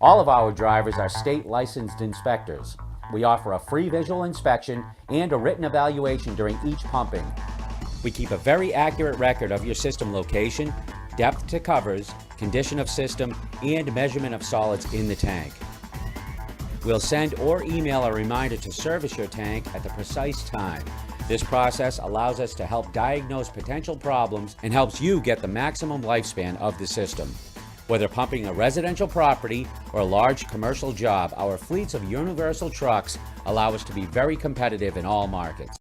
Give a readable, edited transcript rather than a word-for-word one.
All of our drivers are state licensed inspectors. We offer a free visual inspection and a written evaluation during each pumping. We keep a very accurate record of your system location, depth to covers, condition of system, and measurement of solids in the tank. We'll send or email a reminder to service your tank at the precise time. This process allows us to help diagnose potential problems and helps you get the maximum lifespan of the system. Whether pumping a residential property or a large commercial job, our fleets of universal trucks allow us to be very competitive in all markets.